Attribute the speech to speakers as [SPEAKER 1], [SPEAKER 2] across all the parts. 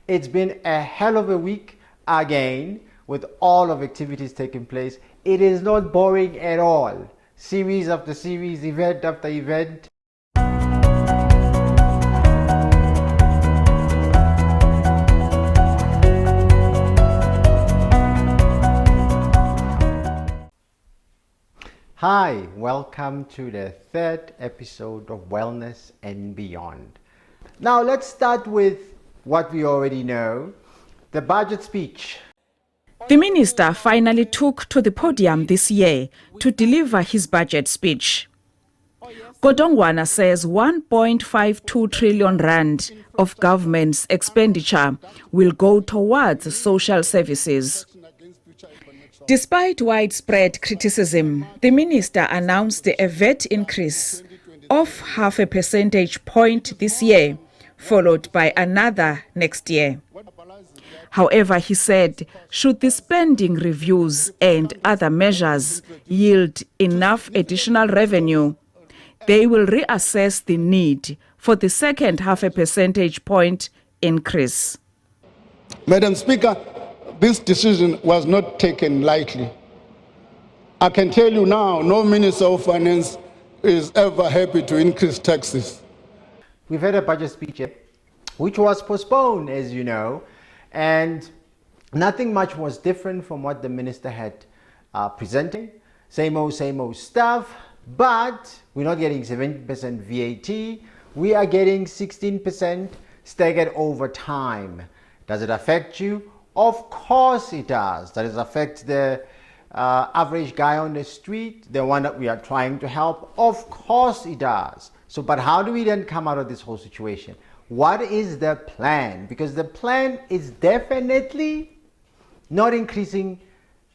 [SPEAKER 1] It's been a hell of a week again with all of activities taking place. It is not boring at all. Series after series, event after event. Hi, welcome to the third episode of Wellness and Beyond. Now let's start with what we already know, the budget speech.
[SPEAKER 2] The minister finally took to the podium this year to deliver his budget speech. Godongwana says 1.52 trillion rand of government's expenditure will go towards social services. Despite widespread criticism, the minister announced a VAT increase of 0.5 percentage point this year, followed by another next year. However, he said, should the spending reviews and other measures yield enough additional revenue, they will reassess the need for the second 0.5 percentage point increase.
[SPEAKER 3] Madam Speaker, this decision was not taken lightly. I can tell you now, no Minister of Finance is ever happy to increase taxes.
[SPEAKER 1] We've had a budget speech which was postponed, as you know, and nothing much was different from what the minister had presented. Same old stuff, but we're not getting 70% VAT. We are getting 16% staggered over time. Does it affect you? Of course it does. Does it affect the average guy on the street, the one that we are trying to help? Of course it does. So, but how do we then come out of this whole situation? What is the plan? Because the plan is definitely not increasing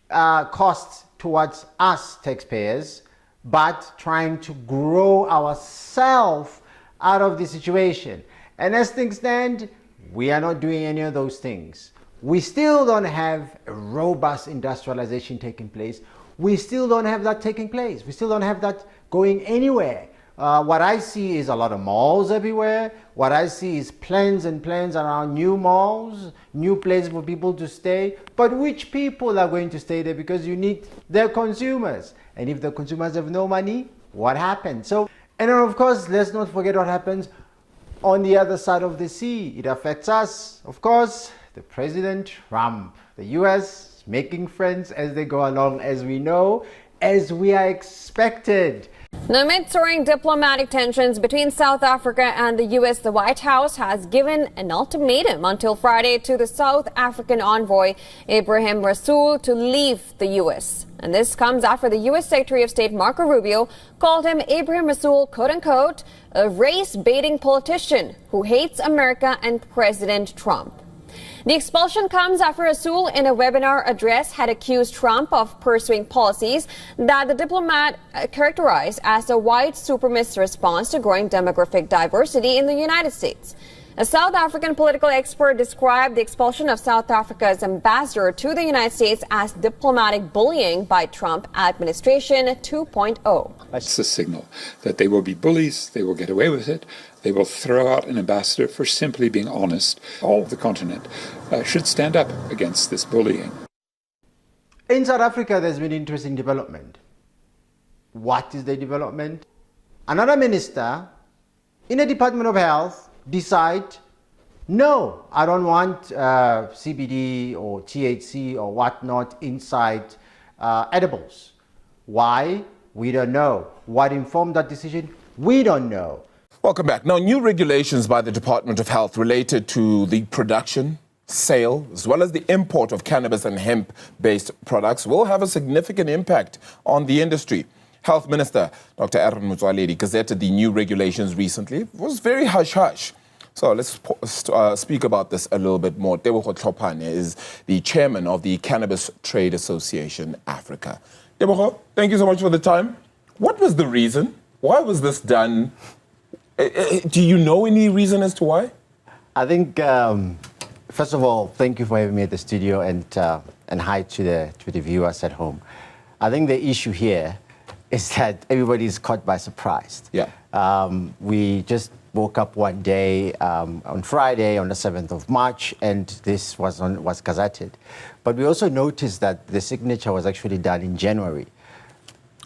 [SPEAKER 1] costs towards us taxpayers, but trying to grow ourselves out of the situation. And as things stand, we are not doing any of those things. We still don't have a robust industrialization taking place. We still don't have that taking place. We still don't have that going anywhere. What I see is a lot of malls everywhere. What I see is plans and plans around new malls, new places for people to stay. But which people are going to stay there? Because you need their consumers. And if the consumers have no money, what happens? So, and then of course, let's not forget what happens on the other side of the sea. It affects us, of course. The President Trump, the US making friends as they go along, as we know, as we are expected.
[SPEAKER 4] Amid soaring diplomatic tensions between South Africa and the U.S., the White House has given an ultimatum until Friday to the South African envoy, Ebrahim Rasool, to leave the U.S. And this comes after the U.S. Secretary of State Marco Rubio called him, Ebrahim Rasool, quote-unquote, a race-baiting politician who hates America and President Trump. The expulsion comes after Rasool, in a webinar address, had accused Trump of pursuing policies that the diplomat characterized as a white supremacist response to growing demographic diversity in the United States. A South African political expert described the expulsion of South Africa's ambassador to the United States as diplomatic bullying by Trump administration 2.0.
[SPEAKER 5] That's the signal that they will be bullies, they will get away with it, they will throw out an ambassador for simply being honest. All of the continent should stand up against this bullying.
[SPEAKER 1] In South Africa, there's been interesting development. What is the development? Another minister in the Department of Health decide, no, I don't want CBD or THC or whatnot inside edibles. Why? We don't know. What informed that decision? We don't know.
[SPEAKER 6] Welcome back. Now, new regulations by the Department of Health related to the production, sale, as well as the import of cannabis and hemp-based products will have a significant impact on the industry. Health Minister Dr. Aaron Motsoaledi gazetted the new regulations recently. It was very hush-hush. So let's speak about this a little bit more. Tebogo Tlhopane is the chairman of the Cannabis Trade Association Africa. Tebogo, thank you so much for the time. What was the reason? Why was this done? Do you know any reason as to why?
[SPEAKER 1] I think, first of all, thank you for having me at the studio, and hi to the viewers at home. I think the issue here is that everybody is caught by surprise.
[SPEAKER 6] Yeah.
[SPEAKER 1] We just woke up one day on Friday, on the 7th of March, and this was gazetted. But we also noticed that the signature was actually done in January.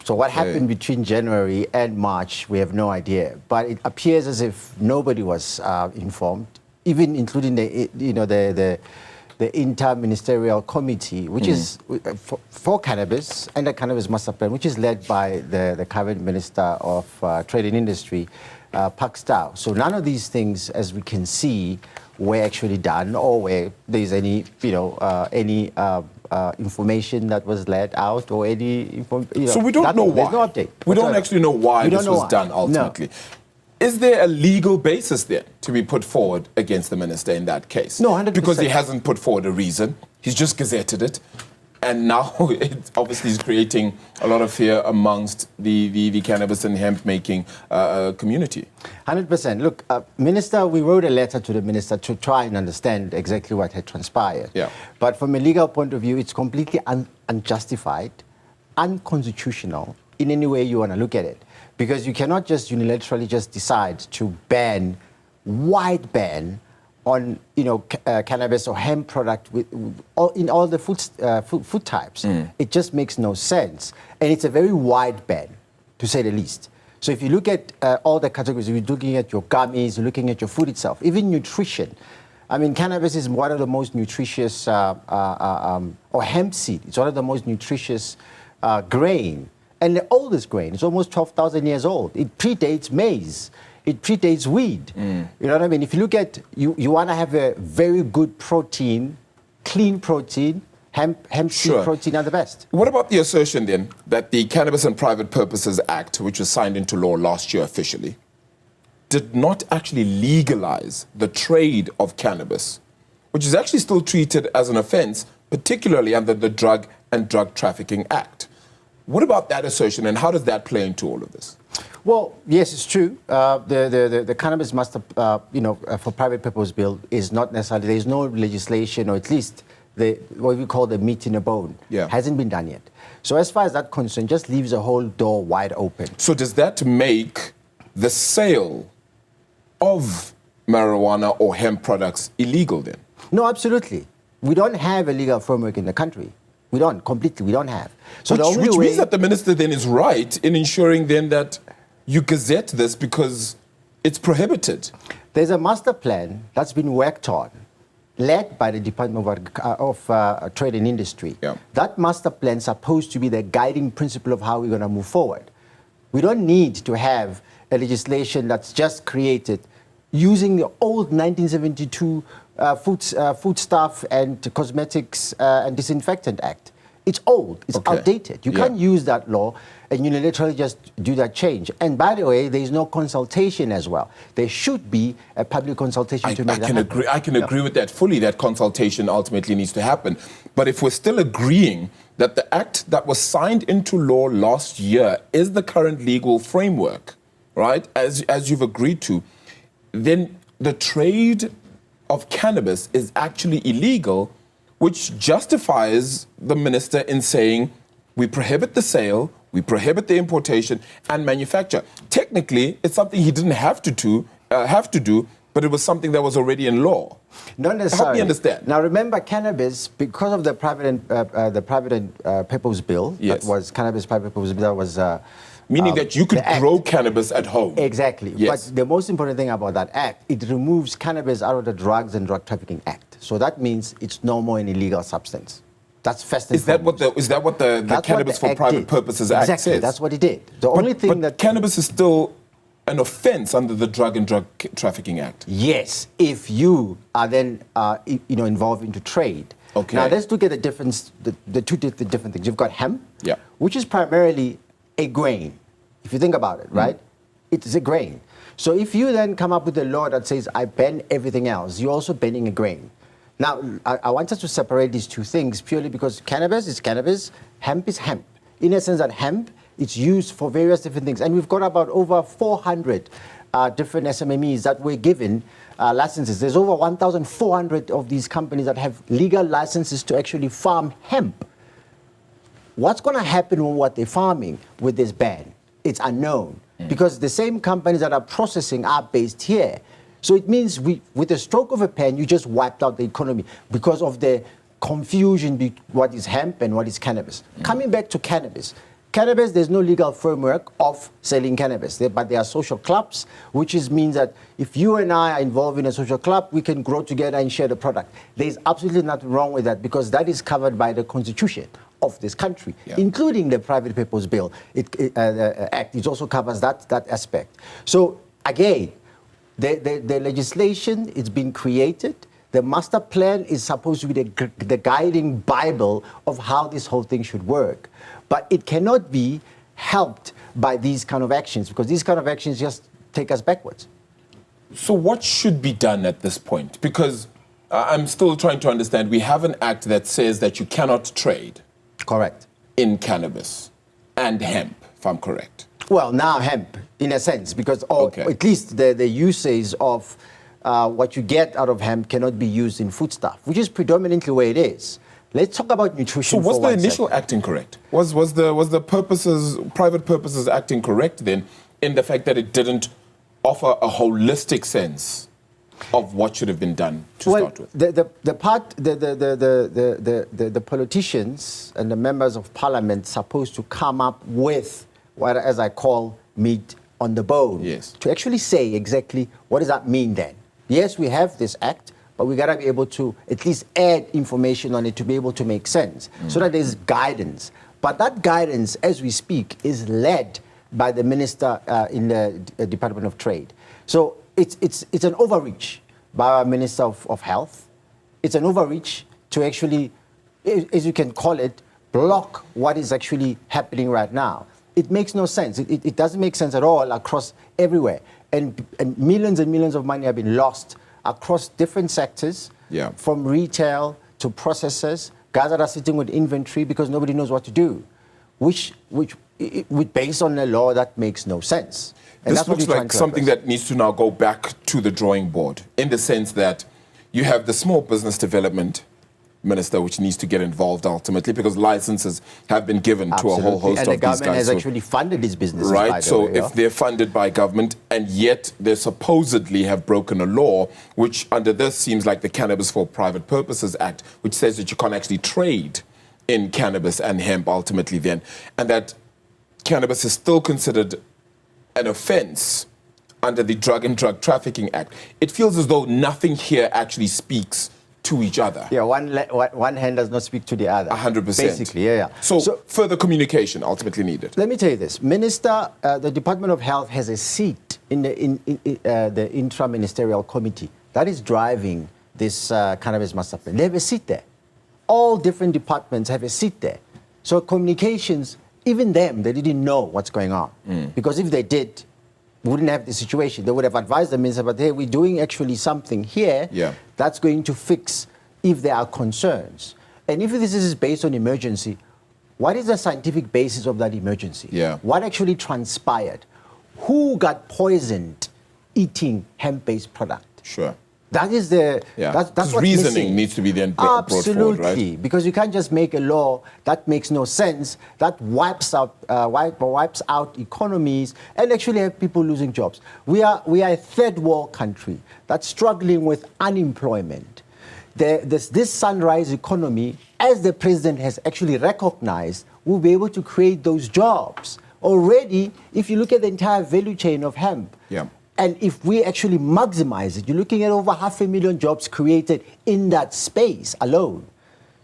[SPEAKER 1] So what happened between January and March, we have no idea. But it appears as if nobody was informed, even including the inter-ministerial committee, which is for cannabis, and the cannabis master plan, which is led by the current Minister of Trade and Industry, Pak Stau. So none of these things, as we can see, were actually done, or where there's any information that was let out, or any
[SPEAKER 6] So we don't know why.
[SPEAKER 1] There's no update.
[SPEAKER 6] We don't actually know why this was done ultimately. No. Is there a legal basis then to be put forward against the minister in that case?
[SPEAKER 1] No, 100%.
[SPEAKER 6] Because he hasn't put forward a reason. He's just gazetted it. And now it obviously is creating a lot of fear amongst the cannabis and hemp making community.
[SPEAKER 1] 100%. Look, Minister, we wrote a letter to the minister to try and understand exactly what had transpired.
[SPEAKER 6] Yeah.
[SPEAKER 1] But from a legal point of view, it's completely unjustified, unconstitutional in any way you want to look at it. Because you cannot just unilaterally just decide to wide ban on cannabis or hemp product in all the food types. It just makes no sense, and it's a very wide ban, to say the least. So if you look at all the categories, if you're looking at your gummies, you're looking at your food itself, even nutrition. I mean, cannabis is one of the most nutritious, or hemp seed. It's one of the most nutritious grain. And the oldest grain, it's almost 12,000 years old. It predates maize. It predates weed. You know what I mean? If you look at, you want to have a very good protein, clean protein, hemp seed protein are the best.
[SPEAKER 6] What about the assertion then that the Cannabis and Private Purposes Act, which was signed into law last year officially, did not actually legalize the trade of cannabis, which is actually still treated as an offense, particularly under the Drug and Drug Trafficking Act? What about that assertion, and how does that play into all of this?
[SPEAKER 1] Well, yes, it's true. The Cannabis Master, for Private Purpose Bill is not necessarily, there's no legislation, or at least what we call the meat in the bone, hasn't been done yet. So as far as that concern, just leaves a whole door wide open.
[SPEAKER 6] So does that make the sale of marijuana or hemp products illegal then?
[SPEAKER 1] No, absolutely. We don't have a legal framework in the country. We don't have. So
[SPEAKER 6] which means that the minister then is right in ensuring then that you gazette this because it's prohibited.
[SPEAKER 1] There's a master plan that's been worked on, led by the Department of Trade and Industry.
[SPEAKER 6] Yeah.
[SPEAKER 1] That master plan is supposed to be the guiding principle of how we're going to move forward. We don't need to have a legislation that's just created using the old 1972 Foodstuff and Cosmetics and Disinfectant Act. It's old, it's outdated. You can't use that law and unilaterally just do that change. And by the way, there is no consultation as well. There should be a public consultation to make that happen.
[SPEAKER 6] I can agree with that fully, that consultation ultimately needs to happen. But if we're still agreeing that the act that was signed into law last year is the current legal framework, right, as you've agreed to, then the trade of cannabis is actually illegal, which justifies the minister in saying we prohibit the sale, we prohibit the importation and manufacture. Technically, it's something he didn't have to do, but it was something that was already in law.
[SPEAKER 1] Not necessarily.
[SPEAKER 6] Help me understand.
[SPEAKER 1] Now, remember, cannabis, because of the Private and Purpose Bill, that was Cannabis Private Purpose Bill, that was
[SPEAKER 6] meaning that you could grow cannabis at home.
[SPEAKER 1] Exactly.
[SPEAKER 6] Yes.
[SPEAKER 1] But the most important thing about that act, it removes cannabis out of the Drugs and Drug Trafficking Act. So that means it's no more an illegal substance. That's first and foremost.
[SPEAKER 6] Is that what the Cannabis for Private Purposes Act says?
[SPEAKER 1] Exactly. That's what it did. The only thing that
[SPEAKER 6] cannabis is still an offense under the Drug and Drug Trafficking Act.
[SPEAKER 1] Yes, if you are then involved into trade.
[SPEAKER 6] Okay.
[SPEAKER 1] Now let's look at the difference. The two different things. You've got hemp,
[SPEAKER 6] yeah,
[SPEAKER 1] which is primarily a grain. If you think about it, right? It is a grain. So if you then come up with a law that says I ban everything else, you're also banning a grain. Now, I want us to separate these two things purely because cannabis is cannabis, hemp is hemp. In a sense that hemp, it's used for various different things. And we've got about over 400 different SMMEs that were given licenses. There's over 1,400 of these companies that have legal licenses to actually farm hemp. What's going to happen with what they're farming with this ban? It's unknown. because the same companies that are processing are based here. So it means with a stroke of a pen, you just wiped out the economy because of the confusion between what is hemp and what is cannabis. Coming back to cannabis, there's no legal framework of selling cannabis, but there are social clubs, which means that if you and I are involved in a social club, we can grow together and share the product. There's absolutely nothing wrong with that because that is covered by the Constitution of this country, including the Private People's Bill Act. It also covers that aspect. So again, the legislation is being created. The master plan is supposed to be the guiding Bible of how this whole thing should work. But it cannot be helped by these kind of actions because these kind of actions just take us backwards.
[SPEAKER 6] So what should be done at this point? Because I'm still trying to understand. We have an act that says that you cannot trade.
[SPEAKER 1] Correct.
[SPEAKER 6] In cannabis and hemp, if I'm correct.
[SPEAKER 1] Well, now hemp, in a sense, because at least the usage of what you get out of hemp cannot be used in foodstuff, which is predominantly where it is. Let's talk about nutrition.
[SPEAKER 6] So was the initial act incorrect? Was the private purposes act incorrect then in the fact that it didn't offer a holistic sense of what should have been done to start with?
[SPEAKER 1] The politicians and the members of parliament supposed to come up with what, as I call, meat on the bone.
[SPEAKER 6] Yes.
[SPEAKER 1] To actually say exactly what does that mean then? Yes, we have this act, but we got to be able to at least add information on it to be able to make sense so that there's guidance. But that guidance, as we speak, is led by the minister in the Department of Trade. So it's an overreach by our Minister of Health. It's an overreach to actually, as you can call it, block what is actually happening right now. It makes no sense. It doesn't make sense at all across everywhere. And millions and millions of money have been lost across different sectors, from retail to processors, guys that are sitting with inventory because nobody knows what to do, which based on a law that makes no sense. And
[SPEAKER 6] this looks like something that needs to now go back to the drawing board in the sense that you have the small business development minister, which needs to get involved ultimately because licenses have been given to a whole host of these guys.
[SPEAKER 1] And the government has actually funded these businesses.
[SPEAKER 6] Right, so if they're funded by government and yet they supposedly have broken a law, which under this seems like the Cannabis for Private Purposes Act, which says that you can't actually trade in cannabis and hemp ultimately then, and that cannabis is still considered an offense under the Drug and Drug Trafficking Act. It feels as though nothing here actually speaks to each other.
[SPEAKER 1] Yeah, one hand does not speak to the other.
[SPEAKER 6] 100%.
[SPEAKER 1] Basically, yeah.
[SPEAKER 6] So further communication ultimately needed.
[SPEAKER 1] Let me tell you this. The Department of Health has a seat in the intra-ministerial committee that is driving this cannabis master plan. They have a seat there. All different departments have a seat there. So communications, even them, they didn't know what's going on. Because if they did, we wouldn't have the situation. They would have advised the minister, but hey, we're doing actually something here that's going to fix if there are concerns. And if this is based on emergency, what is the scientific basis of that emergency? What actually transpired? Who got poisoned eating hemp-based product?
[SPEAKER 6] Sure.
[SPEAKER 1] That is that's what
[SPEAKER 6] reasoning
[SPEAKER 1] missing.
[SPEAKER 6] Needs to be then brought forward, right?
[SPEAKER 1] Absolutely, because you can't just make a law that makes no sense, that wipes out economies and actually have people losing jobs. We are a third world country that's struggling with unemployment. This sunrise economy, as the president has actually recognized, will be able to create those jobs. Already, if you look at the entire value chain of hemp, and if we actually maximize it, you're looking at over 500,000 jobs created in that space alone.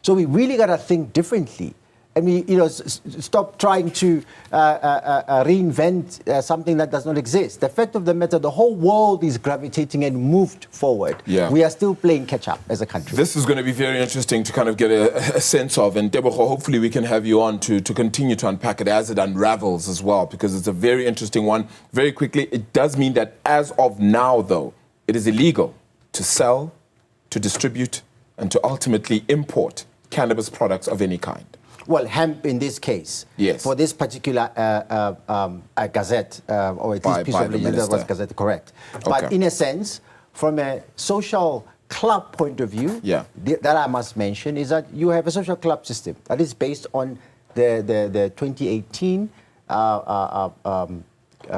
[SPEAKER 1] So we really got to think differently. And we, stop trying to reinvent something that does not exist. The fact of the matter, the whole world is gravitating and moved forward. We are still playing catch up as a country.
[SPEAKER 6] This is going to be very interesting to kind of get a sense of. And Deboho, hopefully we can have you on to continue to unpack it as it unravels as well, because it's a very interesting one. Very quickly, it does mean that as of now, though, it is illegal to sell, to distribute, and to ultimately import cannabis products of any kind.
[SPEAKER 1] Well, hemp in this case, for this particular gazette, or at least piece of legislation that was gazette, correct. But in a sense, from a social club point of view, that I must mention is that you have a social club system that is based on the 2018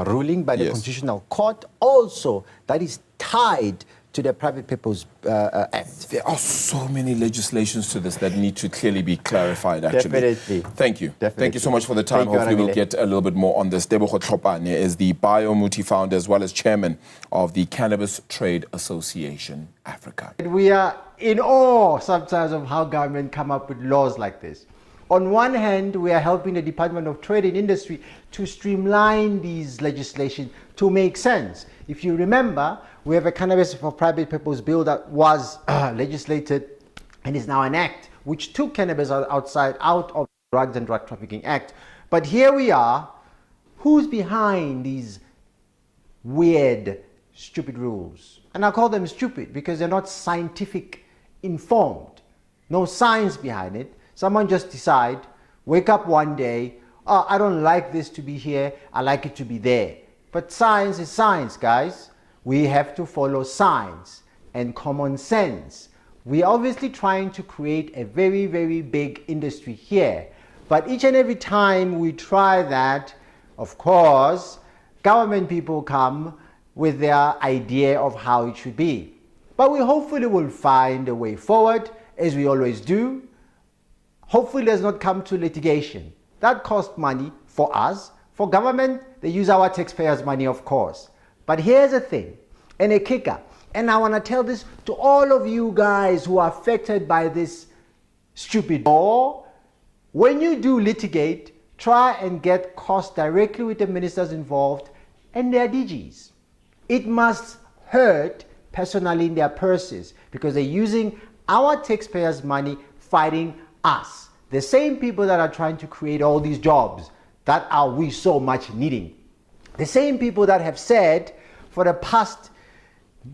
[SPEAKER 1] ruling by the
[SPEAKER 6] Yes.
[SPEAKER 1] Constitutional Court, also that is tied to the Private People's Act.
[SPEAKER 6] There are so many legislations to this that need to clearly be clarified, actually.
[SPEAKER 1] Definitely.
[SPEAKER 6] Thank you.
[SPEAKER 1] Definitely.
[SPEAKER 6] Thank you so much for the time.
[SPEAKER 1] Thank you,
[SPEAKER 6] Hopefully we'll
[SPEAKER 1] Arabile.
[SPEAKER 6] get a little bit more on this. Debogo Tlhopane is the BioMuti founder as well as chairman of the Cannabis Trade Association Africa.
[SPEAKER 1] We are in awe sometimes of how government come up with laws like this. On one hand, we are helping the Department of Trade and Industry to streamline these legislation to make sense. If you remember, we have a Cannabis for Private People's Bill that was legislated and is now an act, which took cannabis out of the Drugs and Drug Trafficking Act. But here we are. Who's behind these weird, stupid rules? And I call them stupid because they're not scientific informed. No science behind it. Someone just decide, wake up one day, oh, I don't like this to be here, I like it to be there. But science is science, guys. We have to follow science and common sense. We're obviously trying to create a very, very big industry here. But each and every time we try that, of course, government people come with their idea of how it should be. But we hopefully will find a way forward, as we always do. Hopefully does not come to litigation. That costs money for us. For government, they use our taxpayers' money, of course. But here's the thing, and a kicker, and I want to tell this to all of you guys who are affected by this stupid law. When you do litigate, try and get costs directly with the ministers involved and their DGs. It must hurt personally in their purses because they're using our taxpayers' money fighting us. The same people that are trying to create all these jobs that are we so much needing. The same people that have said for the past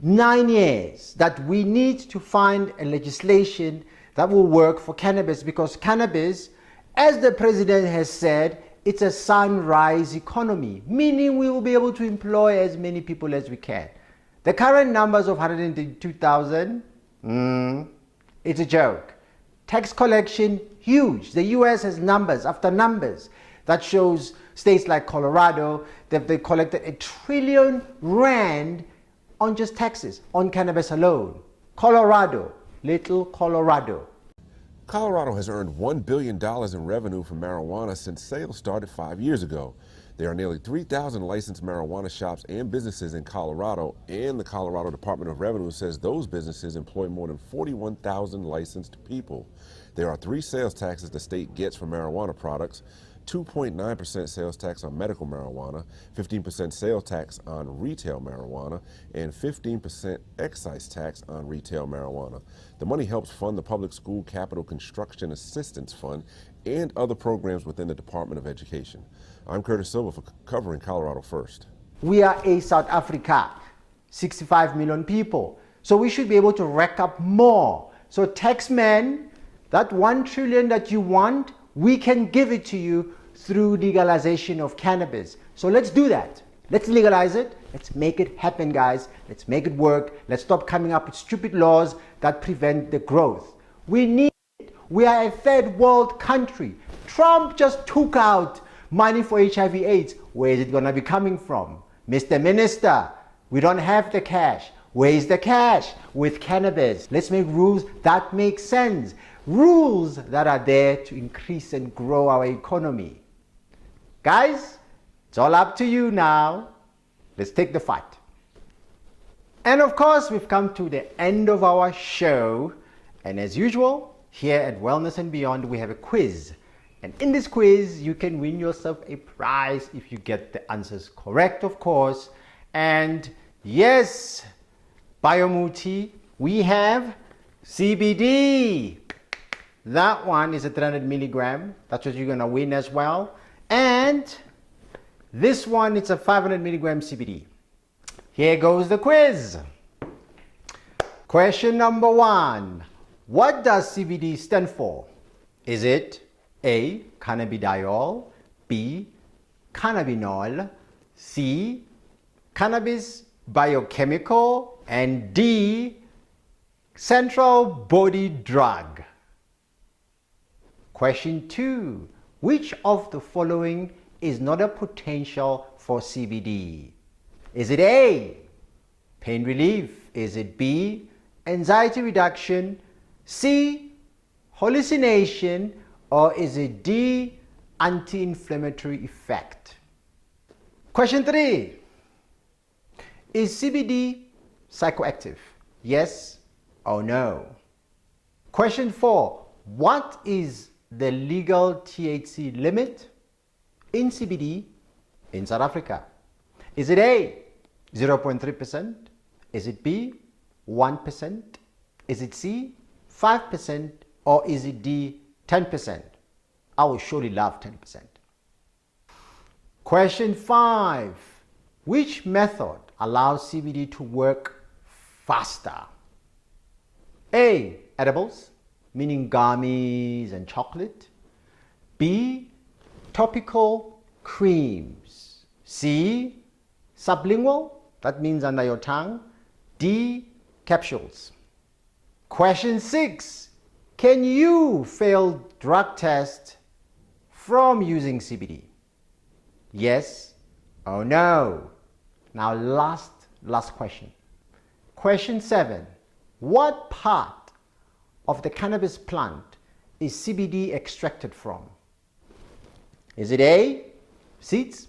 [SPEAKER 1] 9 years that we need to find a legislation that will work for cannabis because cannabis, as the president has said, it's a sunrise economy, meaning we will be able to employ as many people as we can. The current numbers of 102,000, it's a joke. Tax collection, huge. The US has numbers after numbers that shows states like Colorado that they collected R1 trillion on just taxes, on cannabis alone. Colorado, little Colorado.
[SPEAKER 7] Colorado has earned $1 billion in revenue from marijuana since sales started 5 years ago. There are nearly 3,000 licensed marijuana shops and businesses in Colorado, and the Colorado Department of Revenue says those businesses employ more than 41,000 licensed people. There are 3 sales taxes the state gets for marijuana products: 2.9% sales tax on medical marijuana, 15% sales tax on retail marijuana, and 15% excise tax on retail marijuana. The money helps fund the Public School Capital Construction Assistance Fund and other programs within the Department of Education. I'm Curtis Silva for covering Colorado First.
[SPEAKER 1] We are a South Africa, 65 million people. So we should be able to rack up more. So taxmen, that 1 trillion that you want, we can give it to you through legalization of cannabis. So let's do that. Let's legalize it. Let's make it happen, guys. Let's make it work. Let's stop coming up with stupid laws that prevent the growth. We need it. We are a third world country. Trump just took out money for HIV/AIDS. Where is it going to be coming from? Mr. Minister, we don't have the cash. Where is the cash? With cannabis. Let's make rules that make sense. Rules that are there to increase and grow our economy. Guys, it's all up to you now. Let's take the fight. And of course, we've come to the end of our show. And as usual, here at Wellness and Beyond, we have a quiz. And in this quiz, you can win yourself a prize if you get the answers correct, of course. And yes, BioMuti, we have CBD. That one is a 300 milligram. That's what you're going to win as well. And this one, it's a 500 milligram CBD. Here goes the quiz. Question number 1. What does CBD stand for? Is it A, cannabidiol, B, cannabinol, C, cannabis biochemical, and D, central body drug? Question 2. Which of the following is not a potential for CBD? Is it A, pain relief? Is it B, anxiety reduction? C, hallucination? Or is it D, anti-inflammatory effect? Question 3. Is CBD psychoactive? Yes or no? Question 4. What is the legal THC limit in CBD in South Africa? Is it A, 0.3%? Is it B, 1%? Is it C, 5%? Or is it D, 10%? I would surely love 10%. Question 5. Which method allows CBD to work faster? A, edibles, meaning gummies and chocolate. B, topical creams. C, sublingual, that means under your tongue. D, capsules. Question 6. Can you fail drug test from using CBD? Yes or no? Now last question. Question 7. What part of the cannabis plant is CBD extracted from? Is it A, seeds?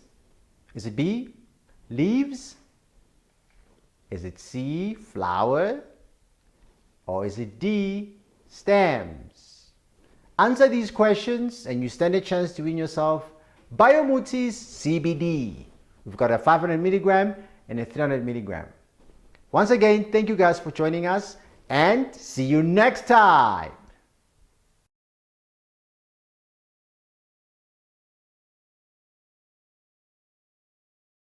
[SPEAKER 1] Is it B, leaves? Is it C, flower? Or is it D, stems? Answer these questions and you stand a chance to win yourself Biomuti's CBD. We've got a 500 milligram and a 300 milligram. Once again, thank you guys for joining us and see you next time.